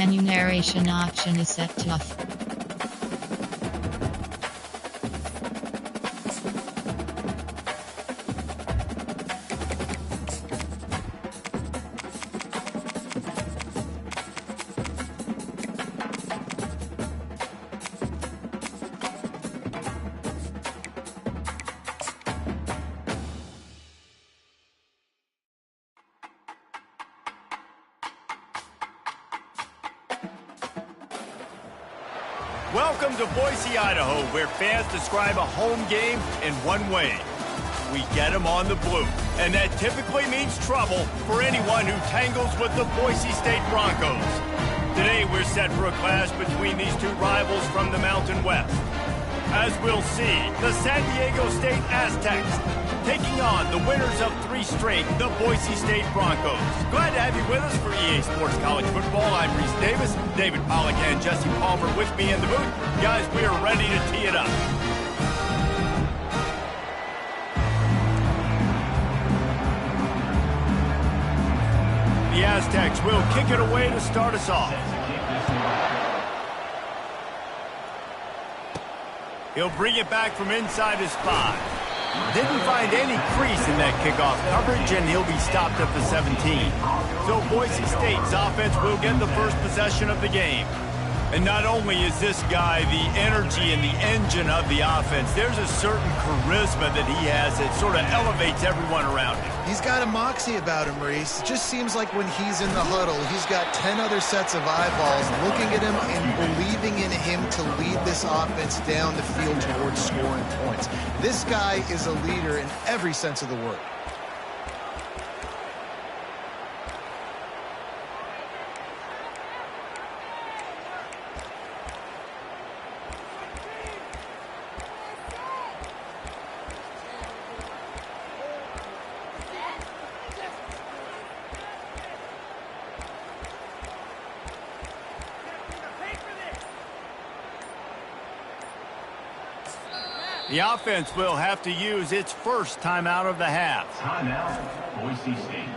Menu narration option is set to off. Welcome to Boise, Idaho, where fans describe a home game in one way. We get them on the blue, and that typically means trouble for anyone who tangles with the Boise State Broncos. Today, we're set for a clash between these two rivals from the Mountain West. As we'll see, the San Diego State Aztecs taking on the winners of 3 straight, the Boise State Broncos. Glad to have you with us for EA Sports College Football. I'm Reese Davis, David Pollack and Jesse Palmer with me in the booth. Guys, we are ready to tee it up. The Aztecs will kick it away to start us off. He'll bring it back from inside his 5. Didn't find any crease in that kickoff coverage, and he'll be stopped at the 17. So Boise State's offense will get the first possession of the game. And not only is this guy the energy and the engine of the offense, there's a certain charisma that he has that sort of elevates everyone around him. He's got a moxie about him, Reese. It just seems like when he's in the huddle, he's got 10 other sets of eyeballs looking at him and believing in him to lead this offense down the field towards scoring points. This guy is a leader in every sense of the word. The offense will have to use its first timeout of the half. Timeout, Boise State.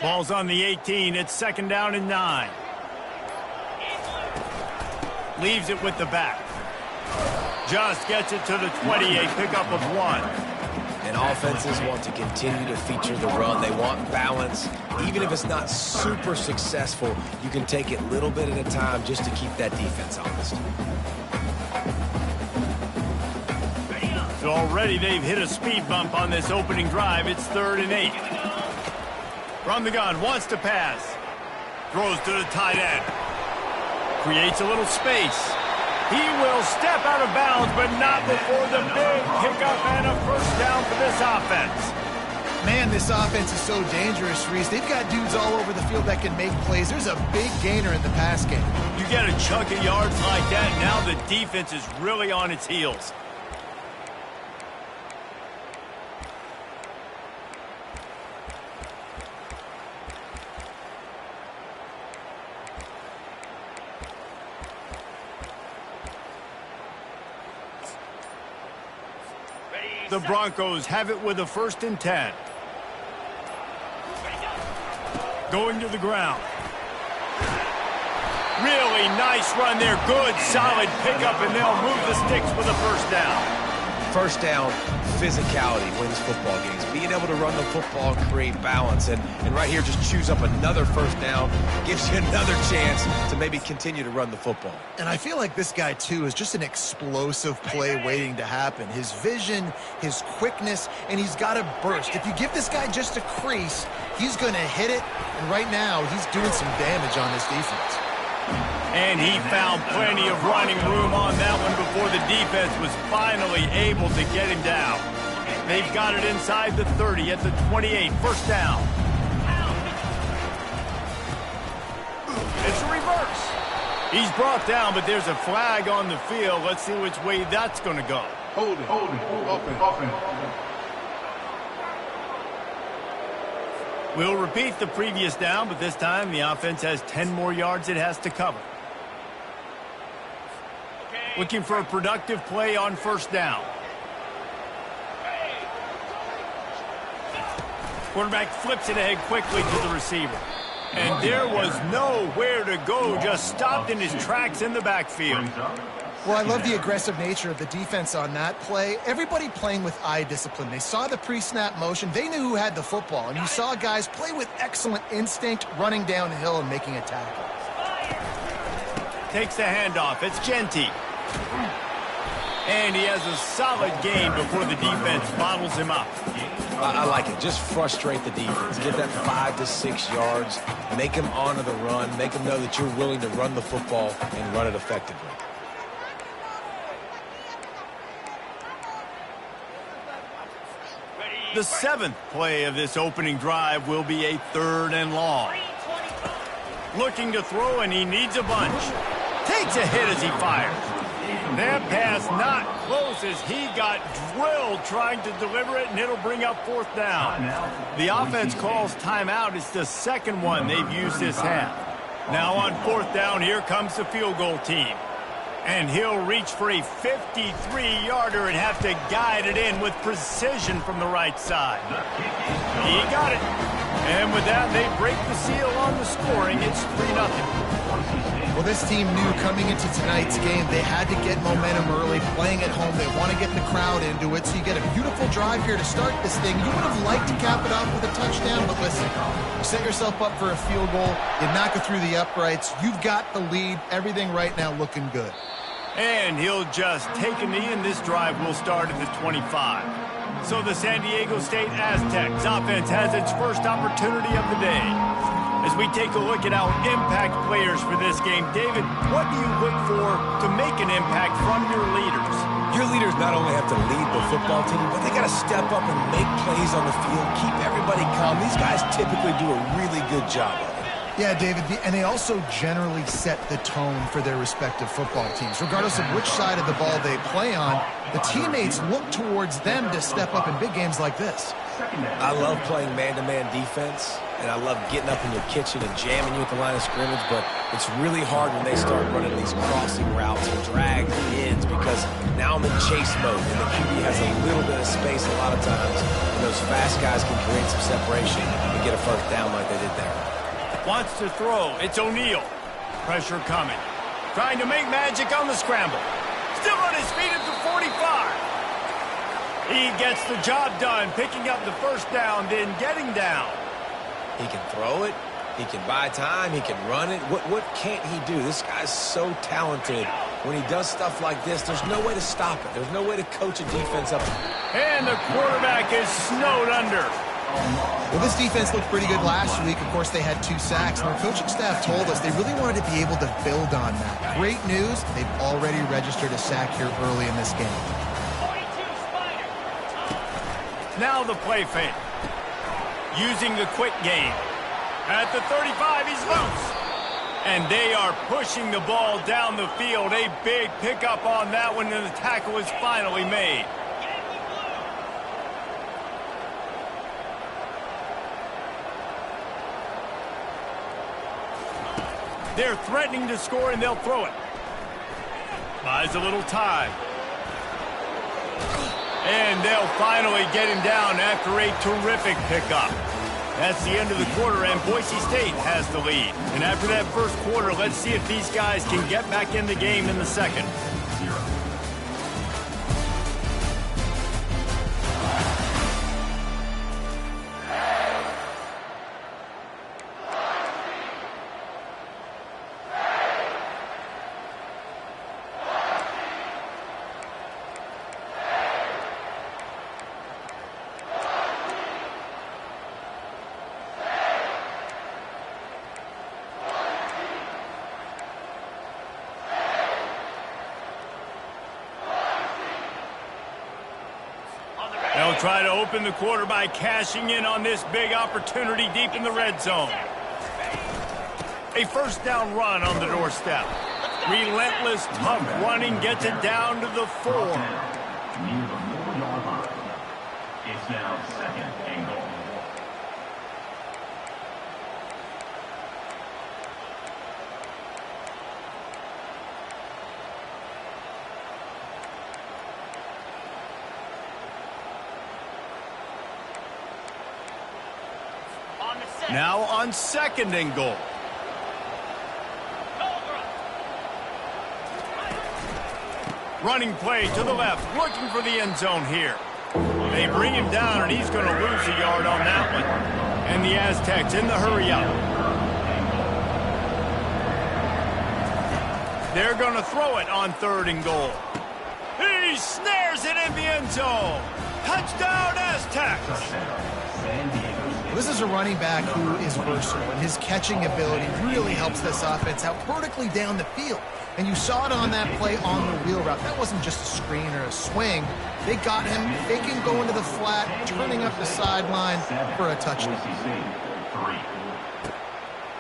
Ball's on the 18. It's 2nd down and 9. Leaves it with the back. Just gets it to the 28. Pickup of 1. And offenses want to continue to feature the run. They want balance. Even if it's not super successful, you can take it little bit at a time just to keep that defense honest. So already they've hit a speed bump on this opening drive. It's 3rd and 8. From the gun, wants to pass. Throws to the tight end. Creates a little space. He will step out of bounds, but not before the big pickup and a first down for this offense. Man, this offense is so dangerous, Reese. They've got dudes all over the field that can make plays. There's a big gainer in the pass game. You get a chunk of yards like that, now the defense is really on its heels. The Broncos have it with a 1st and 10. Going to the ground. Really nice run there. Good, solid pickup, and they'll move the sticks with a first down. First down, physicality wins football games. Being able to run the football, create balance. And right here, just choose up another first down. Gives you another chance to maybe continue to run the football. And I feel like this guy, too, is just an explosive play waiting to happen. His vision, his quickness, and he's got a burst. If you give this guy just a crease, he's going to hit it. And right now, he's doing some damage on this defense. And he found plenty of running room on that one before the defense was finally able to get him down. They've got it inside the 30 at the 28. First down. It's a reverse. He's brought down, but there's a flag on the field. Let's see which way that's going to go. Hold it. Offense. We'll repeat the previous down, but this time the offense has 10 more yards it has to cover. Looking for a productive play on first down. Quarterback flips it ahead quickly to the receiver. And there was nowhere to go, just stopped in his tracks in the backfield. Well, I love the aggressive nature of the defense on that play. Everybody playing with eye discipline. They saw the pre-snap motion. They knew who had the football. And you saw guys play with excellent instinct, running downhill and making a tackle. Takes the handoff. It's Genty. And he has a solid gain before the defense bottles him up. I like it. Just frustrate the defense. Get that 5 to 6 yards. Make them honor the run. Make them know that you're willing to run the football and run it effectively. The seventh play of this opening drive will be a 3rd and long. Looking to throw, and he needs a bunch. Takes a hit as he fires. That pass not close as he got drilled trying to deliver it, and it'll bring up 4th down. The offense calls timeout. It's the second one they've used this half. Now on 4th down, here comes the field goal team. And he'll reach for a 53-yarder and have to guide it in with precision from the right side. He got it. And with that, they break the seal on the scoring. It's 3-0. Well, this team knew coming into tonight's game they had to get momentum early, playing at home. They want to get the crowd into it, so you get a beautiful drive here to start this thing. You would have liked to cap it off with a touchdown, but listen, you set yourself up for a field goal, you knock it through the uprights, you've got the lead, everything right now looking good. And he'll just take a knee, and this drive will start at the 25. So the San Diego State Aztecs offense has its first opportunity of the day. As we take a look at our impact players for this game, David, what do you look for to make an impact from your leaders? Your leaders not only have to lead the football team, but they got to step up and make plays on the field, keep everybody calm. These guys typically do a really good job of it. Yeah, David, and they also generally set the tone for their respective football teams. Regardless of which side of the ball they play on, the teammates look towards them to step up in big games like this. I love playing man-to-man defense, and I love getting up in your kitchen and jamming you at the line of scrimmage, but it's really hard when they start running these crossing routes and drags and ends because now I'm in chase mode, and the QB has a little bit of space a lot of times, and those fast guys can create some separation and get a first down like they did there. Wants to throw. It's O'Neal. Pressure coming. Trying to make magic on the scramble. Still on his feet at the 45. He gets the job done, picking up the first down, then getting down. He can throw it. He can buy time. He can run it. What can't he do? This guy's so talented. When he does stuff like this, there's no way to stop it. There's no way to coach a defense up. And the quarterback is snowed under. Well, this defense looked pretty good last week. Of course, they had 2 sacks, and their coaching staff told us they really wanted to be able to build on that. Great news, they've already registered a sack here early in this game. Now the play fake. Using the quick game. At the 35, he's loose. And they are pushing the ball down the field. A big pickup on that one, and the tackle is finally made. They're threatening to score, and they'll throw it. Buys a little time. And they'll finally get him down after a terrific pickup. That's the end of the quarter, and Boise State has the lead. And after that first quarter, let's see if these guys can get back in the game in the second. They'll try to open the quarter by cashing in on this big opportunity deep in the red zone. A first down run on the doorstep. Relentless, tough running gets it down to the 4. Near the 4-yard line. It's now 2nd and goal. Now on 2nd and goal. Running play to the left, looking for the end zone here. They bring him down, and he's going to lose a yard on that one. And the Aztecs in the hurry-up. They're going to throw it on 3rd and goal. He snares it in the end zone. Touchdown, Aztecs! This is a running back who is versatile, and his catching ability really helps this offense out vertically down the field. And you saw it on that play on the wheel route. That wasn't just a screen or a swing. They got him faking going to the flat, turning up the sideline for a touchdown.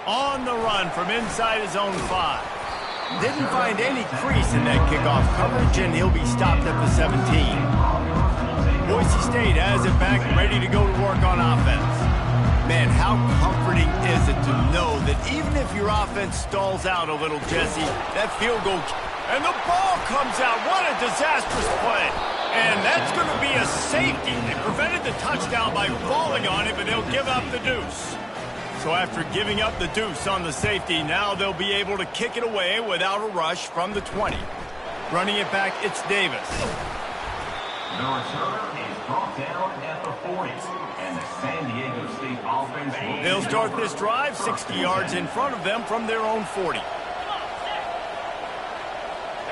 On the run from inside his own 5. Didn't find any crease in that kickoff coverage, and he'll be stopped at the 17. Boise State has it back, ready to go to work on offense. Man, how comforting is it to know that even if your offense stalls out a little, Jesse, that field goal, and the ball comes out. What a disastrous play. And that's going to be a safety. They prevented the touchdown by falling on it, but they'll give up the deuce. So after giving up the deuce on the safety, now they'll be able to kick it away without a rush from the 20. Running it back, it's Davis. The return is brought down at the 40. And the San Diego State offense will... They'll start this drive 60 yards in front of them from their own 40.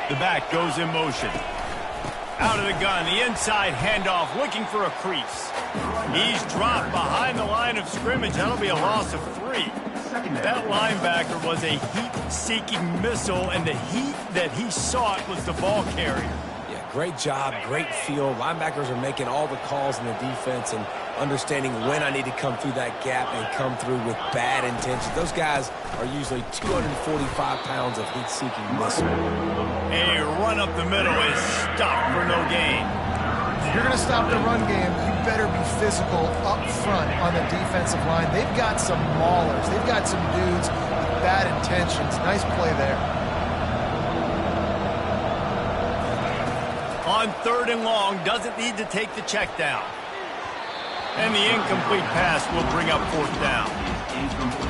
The back goes in motion. Out of the gun, the inside handoff, looking for a crease. He's dropped behind the line of scrimmage. That'll be a loss of 3. That linebacker was a heat-seeking missile, and the heat that he sought was the ball carrier. Yeah, great job, great feel. Linebackers are making all the calls in the defense and understanding when I need to come through that gap and come through with bad intentions. Those guys are usually 245 pounds of heat-seeking missile. A run up the middle is stopped for no gain. If you're going to stop the run game, you better be physical up front on the defensive line. They've got some maulers. They've got some dudes with bad intentions. Nice play there. On 3rd and long, doesn't need to take the check down. And the incomplete pass will bring up 4th down.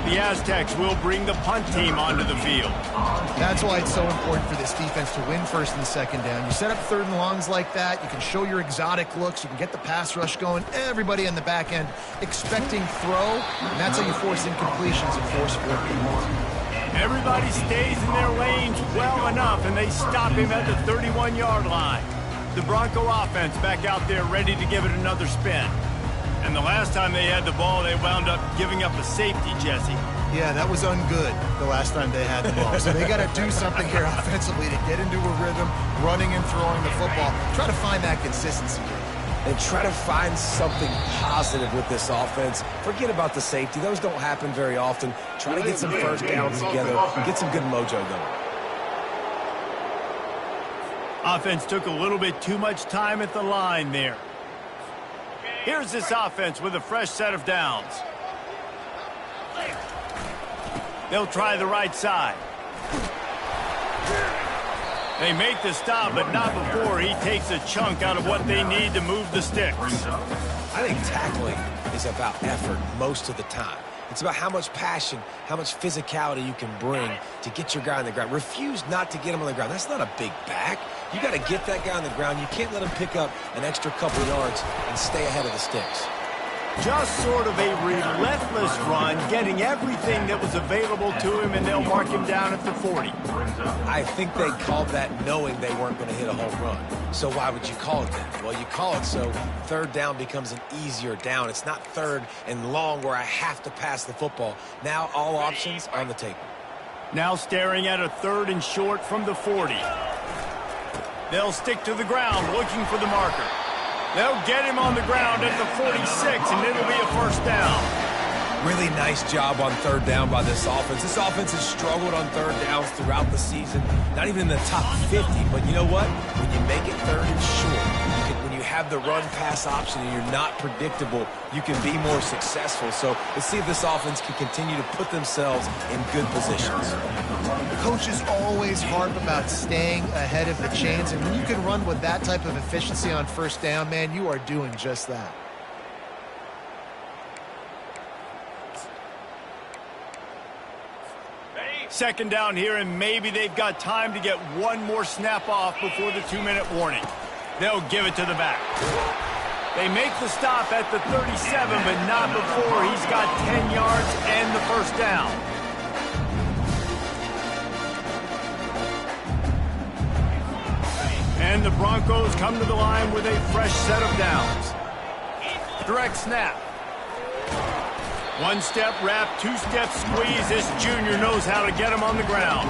The Aztecs will bring the punt team onto the field. That's why it's so important for this defense to win 1st and 2nd down. You set up 3rd and longs like that, you can show your exotic looks, you can get the pass rush going, everybody in the back end expecting throw, and that's how you force incompletions and force 4th downs. Everybody stays in their lanes well enough, and they stop him at the 31-yard line. The Bronco offense back out there ready to give it another spin. And the last time they had the ball, they wound up giving up a safety, Jesse. Yeah, that was ungood the last time they had the ball. So they got to do something here offensively to get into a rhythm, running and throwing the football. Try to find that consistency here. And try to find something positive with this offense. Forget about the safety. Those don't happen very often. Try to get some 1st downs together, get some good mojo going. Offense took a little bit too much time at the line there. Here's this offense with a fresh set of downs. They'll try the right side. They make the stop, but not before he takes a chunk out of what they need to move the sticks. I think tackling is about effort most of the time. It's about how much passion, how much physicality you can bring to get your guy on the ground. Refuse not to get him on the ground. That's not a big back. You got to get that guy on the ground. You can't let him pick up an extra couple yards and stay ahead of the sticks. Just sort of a relentless run, getting everything that was available to him, and they'll mark him down at the 40. I think they called that knowing they weren't going to hit a home run. So why would you call it that? Well, you call it so 3rd down becomes an easier down. It's not 3rd and long where I have to pass the football. Now all options on the table. Now staring at a 3rd and short from the 40. They'll stick to the ground looking for the marker. They'll get him on the ground at the 46, and it'll be a 1st down. Really nice job on 3rd down by this offense. This offense has struggled on 3rd downs throughout the season. Not even in the top 50, but you know what? When you make it 3rd and short, when you have the run-pass option and you're not predictable, you can be more successful. So let's see if this offense can continue to put themselves in good positions. Coaches always harp about staying ahead of the chains, and when you can run with that type of efficiency on 1st down, man, you are doing just that. Second down here, and maybe they've got time to get one more snap off before the 2-minute warning. They'll give it to the back. They make the stop at the 37, but not before he's got 10 yards and the first down. And the Broncos come to the line with a fresh set of downs. Direct snap. One step wrap, two-step squeeze. This junior knows how to get him on the ground.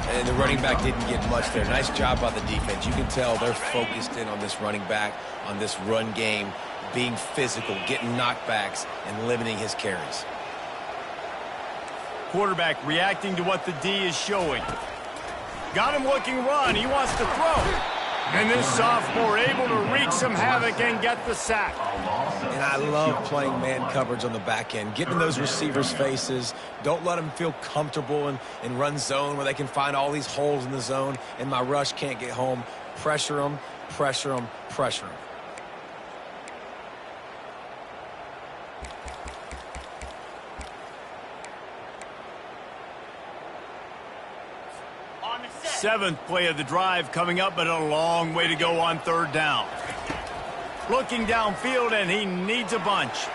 And the running back didn't get much there. Nice job by the defense. You can tell they're focused in on this running back, on this run game, being physical, getting knockbacks, and limiting his carries. Quarterback reacting to what the D is showing. Got him looking run. He wants to throw. And this sophomore able to wreak some havoc and get the sack. And I love playing man coverage on the back end, getting in those receivers' faces. Don't let them feel comfortable in run zone where they can find all these holes in the zone and my rush can't get home. Pressure them, pressure them, pressure them. Seventh play of the drive coming up, but a long way to go on third down. Looking downfield, and he needs a bunch.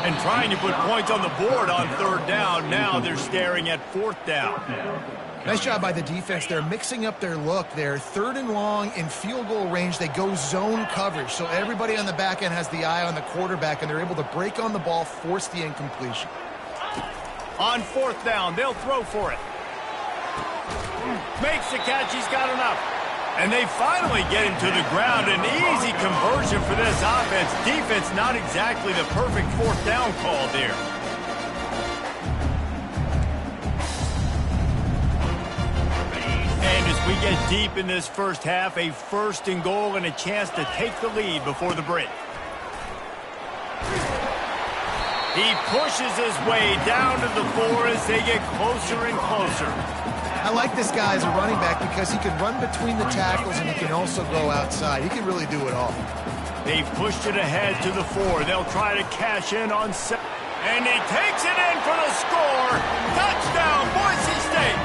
And trying to put points on the board on third down. Now they're staring at fourth down. Nice job by the defense. They're mixing up their look there. Third and long in field goal range. They go zone coverage. So everybody on the back end has the eye on the quarterback, and they're able to break on the ball, force the incompletion. On fourth down, they'll throw for it. Makes the catch. He's got enough. And they finally get him to the ground. An easy conversion for this offense. Defense not exactly the perfect fourth down call there. And as we get deep in this first half, a first and goal and a chance to take the lead before the break. He pushes his way down to the 4 as they get closer and closer. I like this guy as a running back because he can run between the tackles and he can also go outside. He can really do it all. They've pushed it ahead to the 4. They'll try to cash in on 7. And he takes it in for the score. Touchdown, Boise State.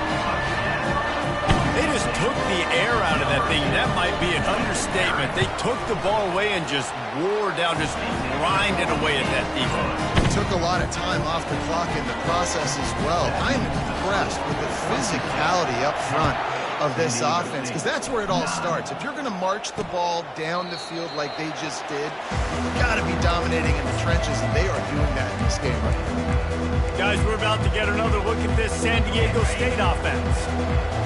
They just took the air out of that thing. That might be an understatement. They took the ball away and just wore down, just grinded away at that defense. Took a lot of time off the clock in the process as well. I'm impressed with the physicality up front of this offense because that's where it all starts. If you're going to march the ball down the field like they just did, you've got to be dominating in the trenches, and they are doing that in this game right now. Guys, we're about to get another look at this San Diego State offense.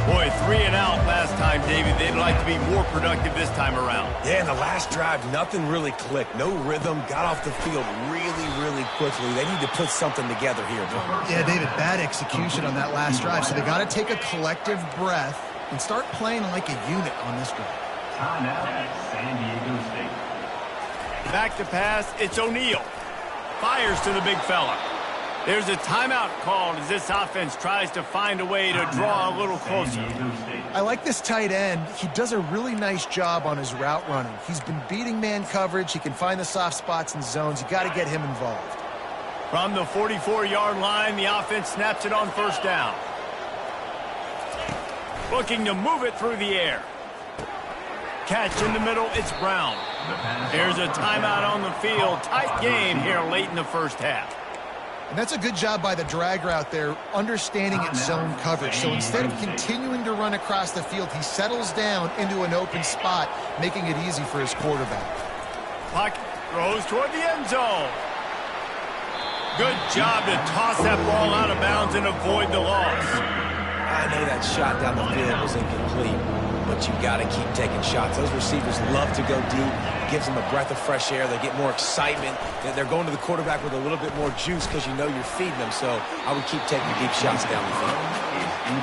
Boy, 3 and out last time, David. They'd like to be more productive this time around. Yeah, in the last drive, nothing really clicked. No rhythm, got off the field really quickly. They need to put something together here, Tom. Yeah, David, bad execution on that last drive, so they got to take a collective breath and start playing like a unit on this drive. Time out at San Diego State. Back to pass, it's O'Neal. Fires to the big fella. There's a timeout called as this offense tries to find a way to draw a little closer. I like this tight end. He does a really nice job on his route running. He's been beating man coverage. He can find the soft spots and zones. You got to get him involved. From the 44-yard line, the offense snaps it on first down. Looking to move it through the air. Catch in the middle, it's Brown. There's a timeout on the field. Tight game here late in the first half. And that's a good job by the drag route there, understanding its zone coverage. So instead of continuing to run across the field, he settles down into an open spot, making it easy for his quarterback. Pocket throws toward the end zone. Good job to toss that ball out of bounds and avoid the loss. I know that shot down the field was incomplete, but you got to keep taking shots. Those receivers love to go deep. Gives them a breath of fresh air. They get more excitement. They're going to the quarterback with a little bit more juice because you know you're feeding them. So I would keep taking deep shots down the field.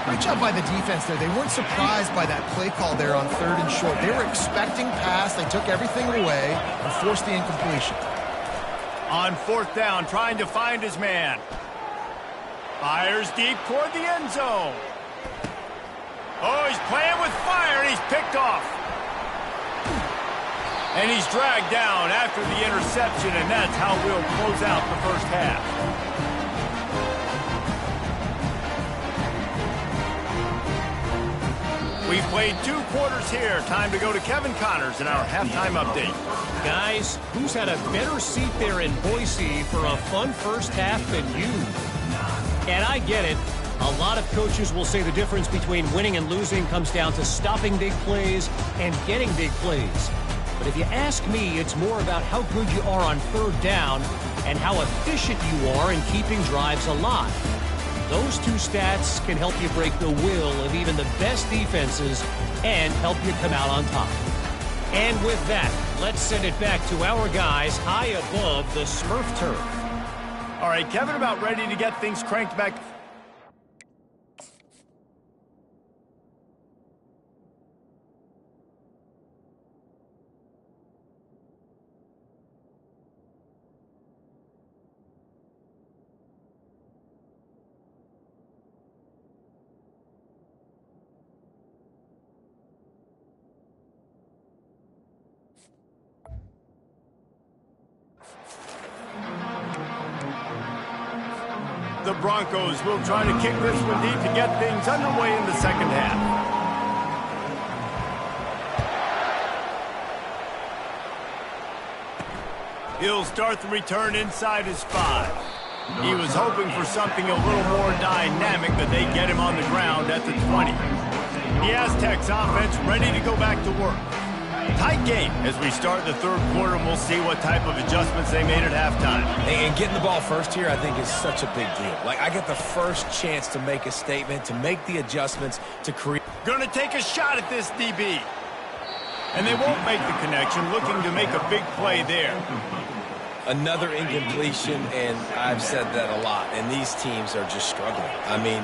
Great job by the defense there. They weren't surprised by that play call there on third and short. They were expecting pass. They took everything away and forced the incompletion. On fourth down, trying to find his man. Fires deep toward the end zone. Oh, he's playing with fire, and he's picked off. And he's dragged down after the interception, and that's how we'll close out the first half. We've played 2 quarters here. Time to go to Kevin Connors in our halftime update. Guys, who's had a better seat there in Boise for a fun first half than you? And I get it. A lot of coaches will say the difference between winning and losing comes down to stopping big plays and getting big plays. But if you ask me, it's more about how good you are on third down and how efficient you are in keeping drives alive. Those 2 stats can help you break the will of even the best defenses and help you come out on top. And with that, let's send it back to our guys high above the Smurf turf. All right, Kevin, about ready to get things cranked back. The Broncos will try to kick this one deep to get things underway in the second half. He'll start the return inside his 5. He was hoping for something a little more dynamic, but they get him on the ground at the 20. The Aztecs offense ready to go back to work. Tight game as we start the third quarter, and we'll see what type of adjustments they made at halftime. And getting the ball first here, I think, is such a big deal. Like, I get the first chance to make a statement, to make the adjustments, to create. Gonna take a shot at this DB. And they won't make the connection, looking to make a big play there. Another incompletion, and I've said that a lot, and these teams are just struggling. I mean,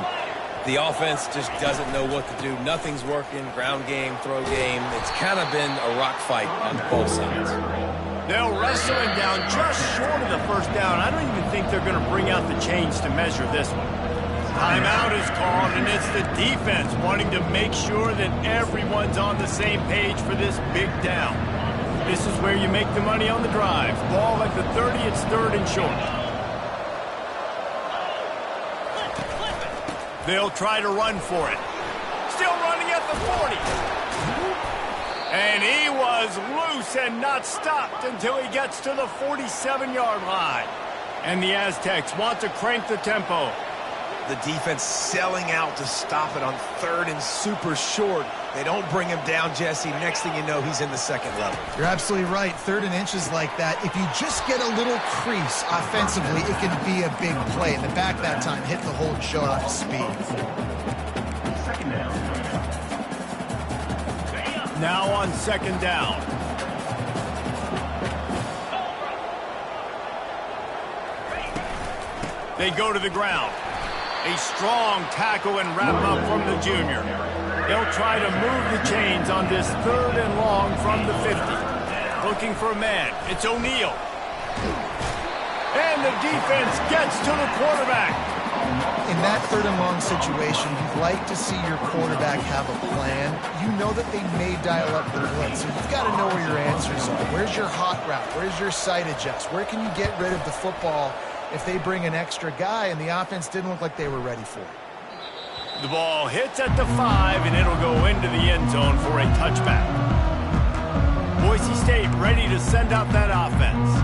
the offense just doesn't know what to do. Nothing's working. Ground game, throw game. It's kind of been a rock fight on both sides. They'll wrestle him down just short of the first down. I don't even think they're going to bring out the chains to measure this one. Timeout is called, and it's the defense wanting to make sure that everyone's on the same page for this big down. This is where you make the money on the drive. Ball at the 30, it's 3rd and short. They'll try to run for it. Still running at the 40. And he was loose and not stopped until he gets to the 47-yard line. And the Aztecs want to crank the tempo. The defense selling out to stop it on 3rd and super short. They don't bring him down, Jesse. Next thing you know, he's in the second level. You're absolutely right. 3rd and inches like that, if you just get a little crease offensively, it can be a big play. In the back that time, hit the hole and showed off his speed. Second down. Now on 2nd down. They go to the ground. A strong tackle and wrap up from the junior. They'll try to move the chains on this 3rd and long from the 50. Looking for a man. It's O'Neal. And the defense gets to the quarterback. In that 3rd and long situation, you'd like to see your quarterback have a plan. You know that they may dial up the blitz, so you've got to know where your answers are. Where's your hot route? Where's your sight adjust? Where can you get rid of the football if they bring an extra guy and the offense didn't look like they were ready for it? The ball hits at the 5, and it'll go into the end zone for a touchback. Boise State ready to send out that offense.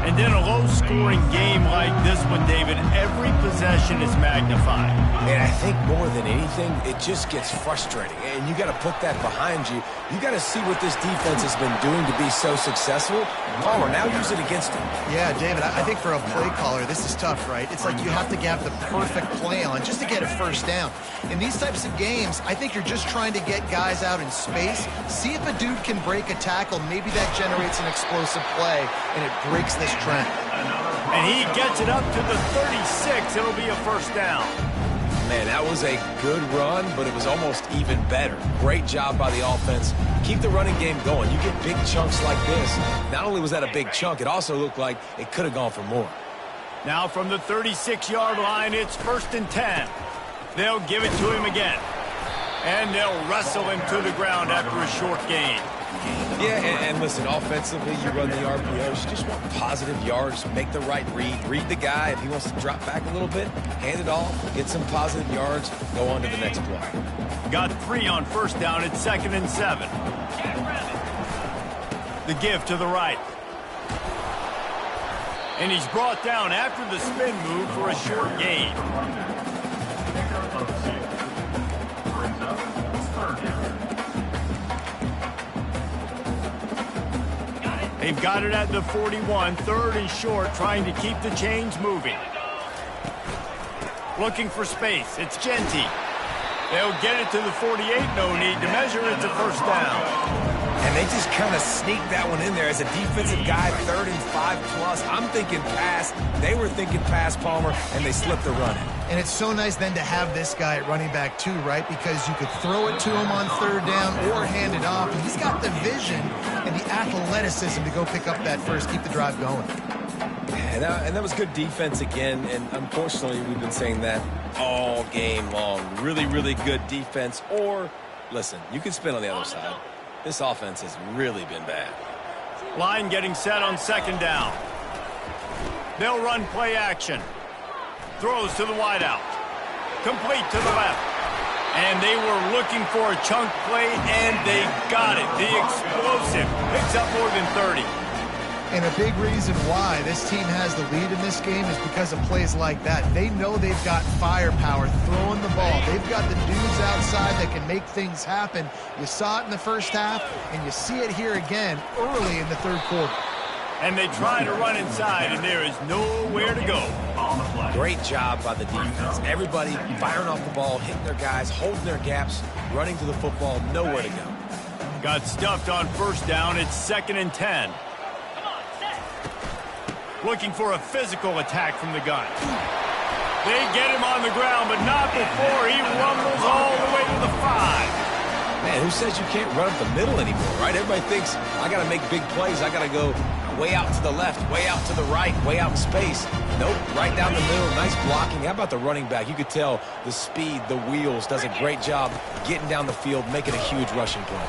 And in a low-scoring game like this one, David, every possession is magnified. And I think more than anything, it just gets frustrating. And you got to put that behind you. You got to see what this defense has been doing to be so successful. Palmer, now use it against him. Yeah, David, I think for a play caller, this is tough, right? It's like you have to have the perfect play on just to get a first down. In these types of games, I think you're just trying to get guys out in space, see if a dude can break a tackle. Maybe that generates an explosive play, and it breaks this trend. And he gets it up to the 36. It'll be a first down. Man, that was a good run, but it was almost even better. Great job by the offense. Keep the running game going. You get big chunks like this. Not only was that a big chunk, it also looked like it could have gone for more. Now from the 36-yard line, it's 1st and 10. They'll give it to him again. And they'll wrestle him to the ground after a short gain. Yeah, and listen, offensively, you run the RPOs. You just want positive yards, make the right read the guy. If he wants to drop back a little bit, hand it off, get some positive yards, go on to the next play. got 3 on first down. It's 2nd and 7. The give to the right. And he's brought down after the spin move for a short gain. They've got it at the 41, 3rd and short, trying to keep the chains moving. Looking for space. It's Genty. They'll get it to the 48. No need to measure. It's a first down. And they just kind of sneaked that one in there as a defensive guy, 3rd and 5+. I'm thinking pass. They were thinking pass, Palmer, and they slipped the run in. And it's so nice then to have this guy at running back too, right? Because you could throw it to him on 3rd down or hand it off. And he's got the vision and the athleticism to go pick up that first, keep the drive going. And that was good defense again. And unfortunately, we've been saying that all game long. Really, really good defense. Or, listen, you can spin on the other side. This offense has really been bad. Line getting set on 2nd down. They'll run play action. Throws to the wideout. Complete to the left. And they were looking for a chunk play, and they got it. The explosive picks up more than 30. And a big reason why this team has the lead in this game is because of plays like that. They know they've got firepower throwing the ball. They've got the dudes outside that can make things happen. You saw it in the first half, and you see it here again early in the 3rd quarter. And they try to run inside, and there is nowhere to go. Great job by the defense. Everybody firing off the ball, hitting their guys, holding their gaps, running to the football, nowhere to go. Got stuffed on first down. It's 2nd and 10. Looking for a physical attack from the gun. They get him on the ground, but not before he rumbles all the way to the 5. Man, who says you can't run up the middle anymore, right? Everybody thinks, I got to make big plays. I got to go way out to the left, way out to the right, way out in space. Nope, right down the middle. Nice blocking. How about the running back? You could tell the speed, the wheels, does a great job getting down the field, making a huge rushing play.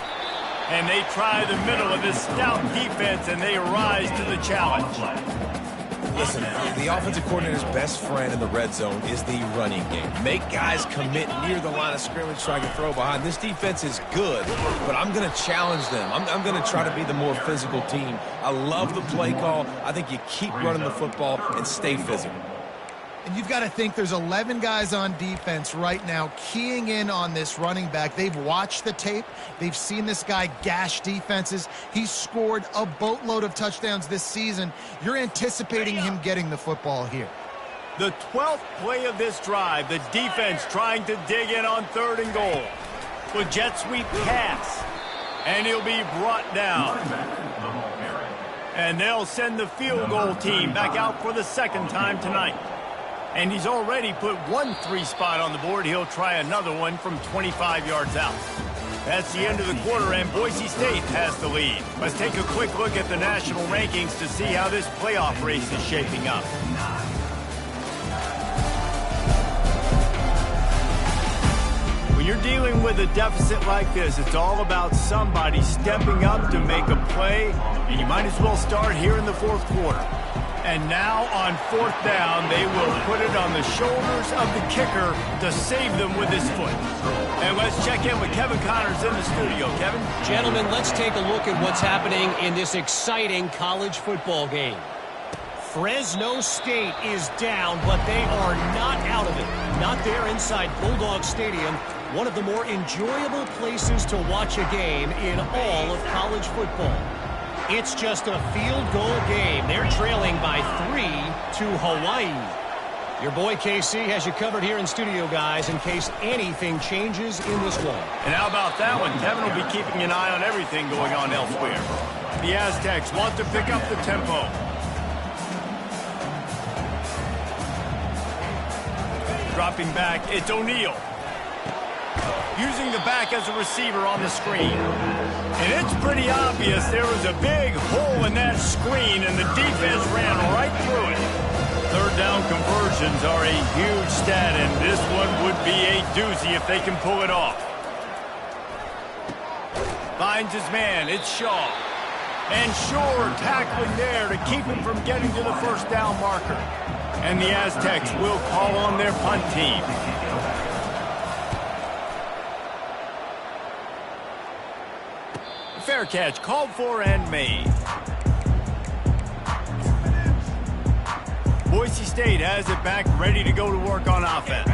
And they try the middle of this stout defense, and they rise to the challenge. Listen, the offensive coordinator's best friend in the red zone is the running game. Make guys commit near the line of scrimmage, try to throw behind. This defense is good, but I'm going to challenge them. I'm going to try to be the more physical team. I love the play call. I think you keep running the football and stay physical. And you've got to think there's 11 guys on defense right now keying in on this running back. They've watched the tape. They've seen this guy gash defenses. He's scored a boatload of touchdowns this season. You're anticipating him getting the football here. The 12th play of this drive, the defense trying to dig in on 3rd and goal. With jet sweep pass. And he'll be brought down. And they'll send the field goal team back out for the 2nd time tonight. And he's already put 1 3 spot on the board. He'll try another one from 25 yards out. That's the end of the quarter, and Boise State has the lead. Let's take a quick look at the national rankings to see how this playoff race is shaping up. When you're dealing with a deficit like this, it's all about somebody stepping up to make a play, and you might as well start here in the 4th quarter. And now on 4th down, they will put it on the shoulders of the kicker to save them with his foot. And let's check in with Kevin Connors in the studio. Kevin? Gentlemen, let's take a look at what's happening in this exciting college football game. Fresno State is down, but they are not out of it. Not there inside Bulldog Stadium, one of the more enjoyable places to watch a game in all of college football. It's just a field goal game. They're trailing by 3 to Hawaii. Your boy KC has you covered here in studio, guys, in case anything changes in this one. And how about that one? Kevin will be keeping an eye on everything going on elsewhere. The Aztecs want to pick up the tempo. Dropping back, it's O'Neal. Using the back as a receiver on the screen. And it's pretty obvious there was a big hole in that screen, and the defense ran right through it. 3rd down conversions are a huge stat, and this one would be a doozy if they can pull it off. Finds his man, it's Shaw. And Shore tackling there to keep him from getting to the 1st down marker. And the Aztecs will call on their punt team. Fair catch, called for and made. Boise State has it back, ready to go to work on offense.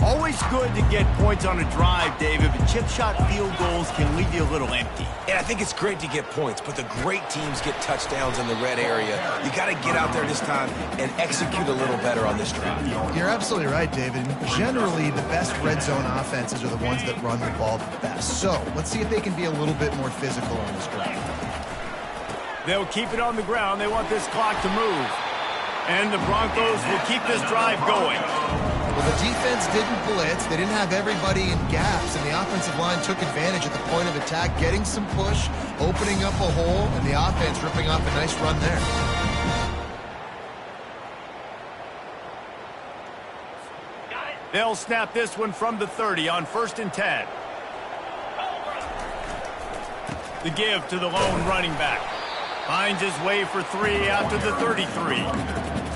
Always good to get points on a drive, David, but chip shot field goals can leave you a little empty. And I think it's great to get points, but the great teams get touchdowns in the red area. You got to get out there this time and execute a little better on this drive. You're absolutely right, David. Generally, the best red zone offenses are the ones that run the ball the best. So let's see if they can be a little bit more physical on this drive. They'll keep it on the ground. They want this clock to move. And the Broncos will keep this drive going. Well, the defense didn't blitz. They didn't have everybody in gaps, and the offensive line took advantage at the point of attack, getting some push, opening up a hole, and the offense ripping off a nice run there. They'll snap this one from the 30 on 1st and 10. The give to the lone running back. Finds his way for 3 after the 33.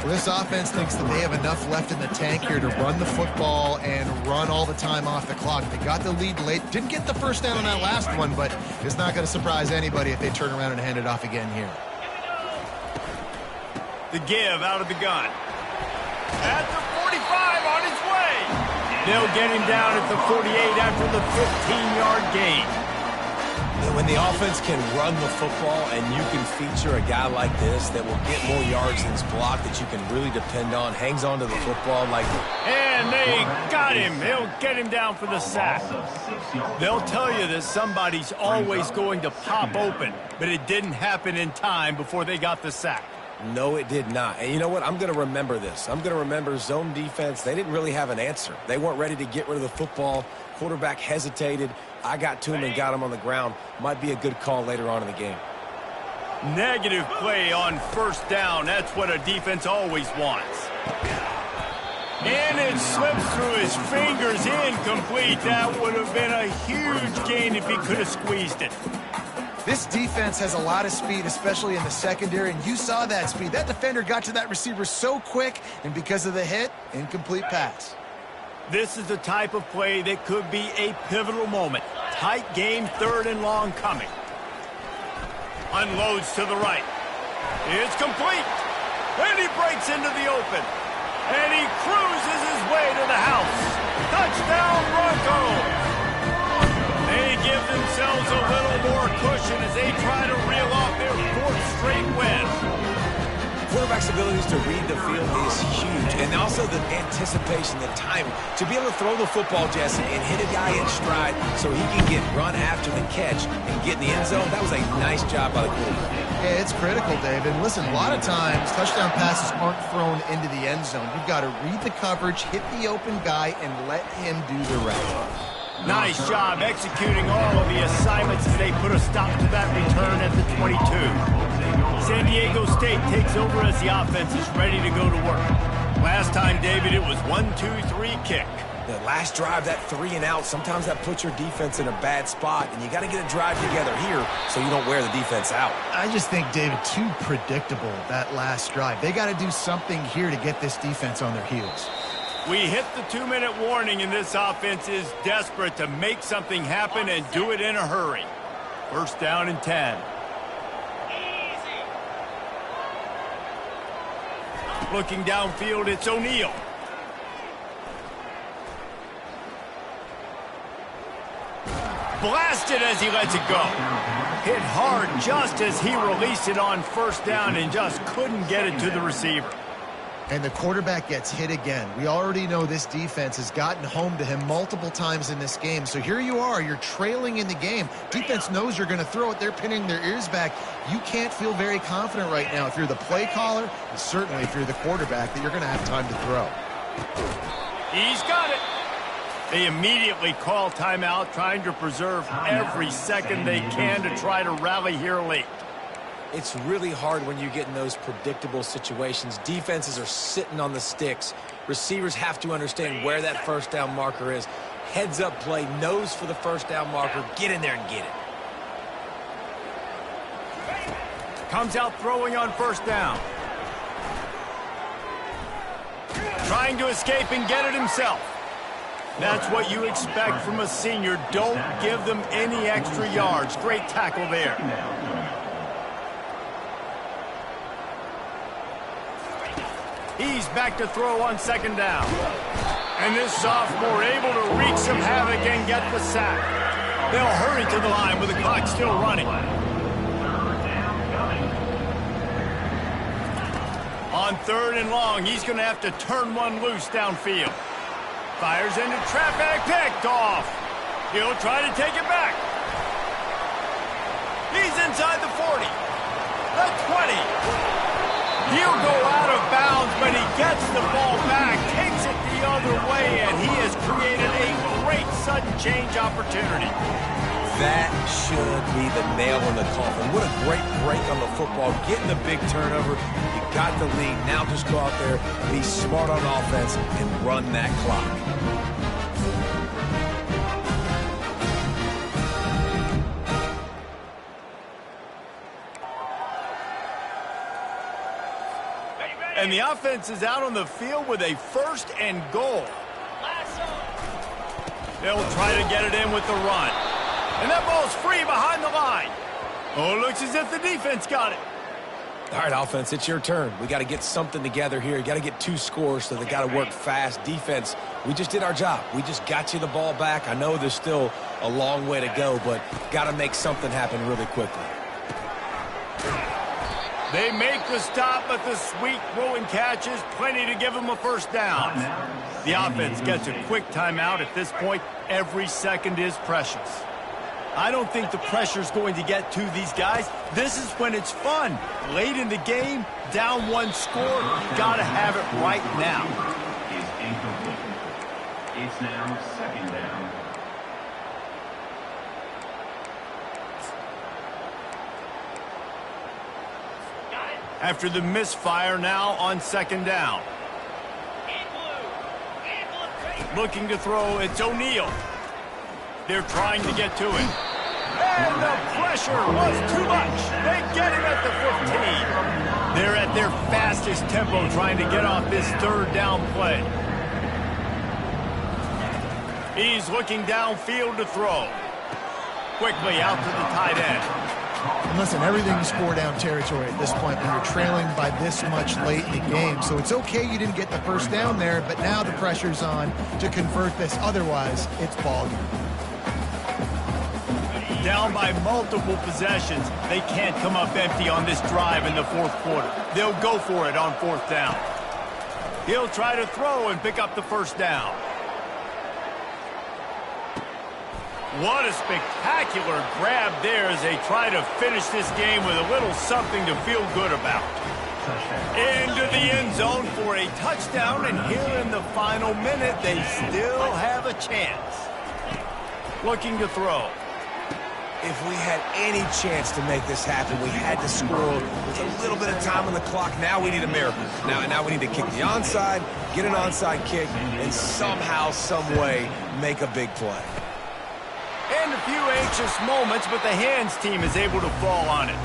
Well, this offense thinks that they have enough left in the tank here to run the football and run all the time off the clock. They got the lead late. Didn't get the first down on that last one, but it's not going to surprise anybody if they turn around and hand it off again here. The give out of the gun. At the 45 on his way. They'll get him down at the 48 after the 15-yard gain. When the offense can run the football and you can feature a guy like this that will get more yards than his block that you can really depend on, hangs on to the football like... And they got him. They'll get him down for the sack. They'll tell you that somebody's always going to pop open, but it didn't happen in time before they got the sack. No, it did not. And you know what? I'm going to remember this. I'm going to remember zone defense. They didn't really have an answer. They weren't ready to get rid of the football. Quarterback hesitated. I got to him and got him on the ground. Might be a good call later on in the game. Negative play on 1st down. That's what a defense always wants. And it slips through his fingers, incomplete. That would have been a huge gain if he could have squeezed it. This defense has a lot of speed, especially in the secondary, and you saw that speed. That defender got to that receiver so quick, and because of the hit, incomplete pass. This is the type of play that could be a pivotal moment. Tight game, 3rd and long coming. Unloads to the right. It's complete. And he breaks into the open. And he cruises his way to the house. Touchdown, Broncos. They give themselves a little more cushion as they try to reel off their 4th straight win. Quarterback's abilities to read the field is huge, and also the anticipation, the timing. To be able to throw the football, Jesse, and hit a guy in stride so he can get run after the catch and get in the end zone, that was a nice job by the quarterback. Yeah, it's critical, David. Listen, a lot of times, touchdown passes aren't thrown into the end zone. You've got to read the coverage, hit the open guy, and let him do the rest. Nice job executing all of the assignments as they put a stop to that return at the 22. San Diego State takes over as the offense is ready to go to work. Last time, David, it was 1-2-3 kick. The last drive, that 3 and out, sometimes that puts your defense in a bad spot, and you got to get a drive together here so you don't wear the defense out. I just think, David, too predictable, that last drive. They got to do something here to get this defense on their heels. We hit the 2-minute warning, and this offense is desperate to make something happen and do it in a hurry. 1st down and 10. Looking downfield, it's O'Neal. Blasted as he lets it go. Hit hard just as he released it on 1st down and just couldn't get it to the receiver. And the quarterback gets hit again. We already know this defense has gotten home to him multiple times in this game. So here you are, you're trailing in the game. Defense knows you're going to throw it. They're pinning their ears back. You can't feel very confident right now if you're the play caller, and certainly if you're the quarterback, that you're going to have time to throw. He's got it. They immediately call timeout, trying to preserve every second they can to try to rally here late. It's really hard when you get in those predictable situations. Defenses are sitting on the sticks. Receivers have to understand where that 1st down marker is. Heads up play, nose for the 1st down marker. Get in there and get it. Comes out throwing on 1st down. Trying to escape and get it himself. That's what you expect from a senior. Don't give them any extra yards. Great tackle there. He's back to throw on second down. And this sophomore able to wreak some havoc and get the sack. They'll hurry to the line with the clock still running. On third and long, he's going to have to turn one loose downfield. Fires into traffic, picked off. He'll try to take it back. He's inside the 40, the 20. He'll go out of bounds, but he gets the ball back, takes it the other way, and he has created a great sudden change opportunity. That should be the nail in the coffin. What a great break on the football. Getting the big turnover. You got the lead. Now just go out there, be smart on offense, and run that clock. And the offense is out on the field with a first and goal. They'll try to get it in with the run. And that ball's free behind the line. Oh, it looks as if the defense got it. All right, offense, it's your turn. We got to get something together here. You got to get 2 scores, so they got to work fast. Defense, we just did our job. We just got you the ball back. I know there's still a long way to go, but got to make something happen really quickly. They make the stop, but the sweet throw and catch is plenty to give them a first down. The offense gets a quick timeout. At this point, every second is precious. I don't think the pressure's going to get to these guys. This is when it's fun. Late in the game, down 1 score, got to have it right now. Is incomplete. It's now second down. After the misfire, now on second down. Looking to throw, it's O'Neal. They're trying to get to it. And the pressure was too much. They get him at the 15. They're at their fastest tempo trying to get off this third down play. He's looking downfield to throw. Quickly out to the tight end. And listen, everything's 4-down territory at this point when you're trailing by this much late in the game. So it's okay you didn't get the first down there, but now the pressure's on to convert this. Otherwise, it's ball game. Down by multiple possessions. They can't come up empty on this drive in the fourth quarter. They'll go for it on fourth down. He'll try to throw and pick up the first down. What a spectacular grab there as they try to finish this game with a little something to feel good about. Into the end zone for a touchdown, and here in the final minute, they still have a chance. Looking to throw. If we had any chance to make this happen, we had to score with a little bit of time on the clock. Now we need a miracle. Now we need to kick the onside, get an onside kick, and somehow, some way, make a big play. And a few anxious moments, but the hands team is able to fall on it.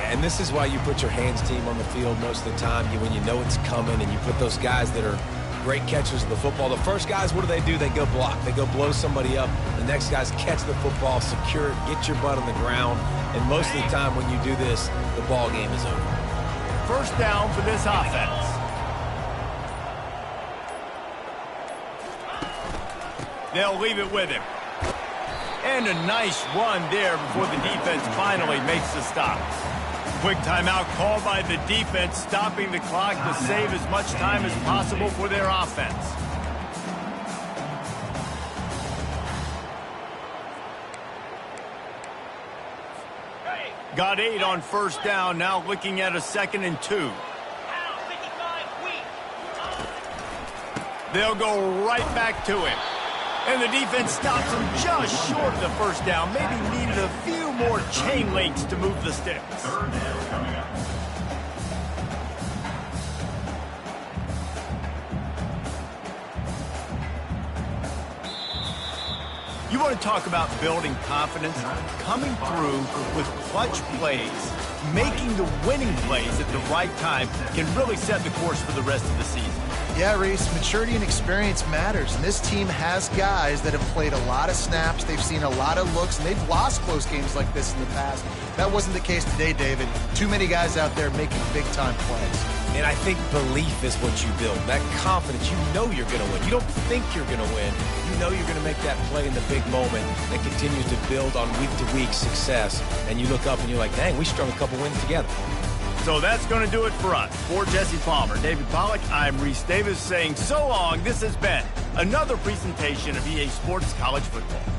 And this is why you put your hands team on the field most of the time, when you know it's coming, and you put those guys that are great catchers of the football. The first guys, what do? They go block. They go blow somebody up. The next guys catch the football, secure it, get your butt on the ground. And most of the time when you do this, the ball game is over. First down for this offense. They'll leave it with him. And a nice run there before the defense finally makes the stop. Quick timeout called by the defense, stopping the clock to save as much time as possible for their offense. Got 8 on first down, now looking at a 2nd and 2. They'll go right back to him. And the defense stops him just short of the first down. Maybe needed a few more chain links to move the sticks. Third down coming up. You want to talk about building confidence? Coming through with clutch plays, making the winning plays at the right time can really set the course for the rest of the season. Yeah, Reese, maturity and experience matters, and this team has guys that have played a lot of snaps, they've seen a lot of looks, and they've lost close games like this in the past. That wasn't the case today, David. Too many guys out there making big-time plays. And I think belief is what you build. That confidence, you know you're going to win. You don't think you're going to win. You know you're going to make that play in the big moment that continues to build on week-to-week success. And you look up and you're like, dang, we strung a couple wins together. So that's going to do it for us. For Jesse Palmer, David Pollack, I'm Reese Davis saying so long. This has been another presentation of EA Sports College Football.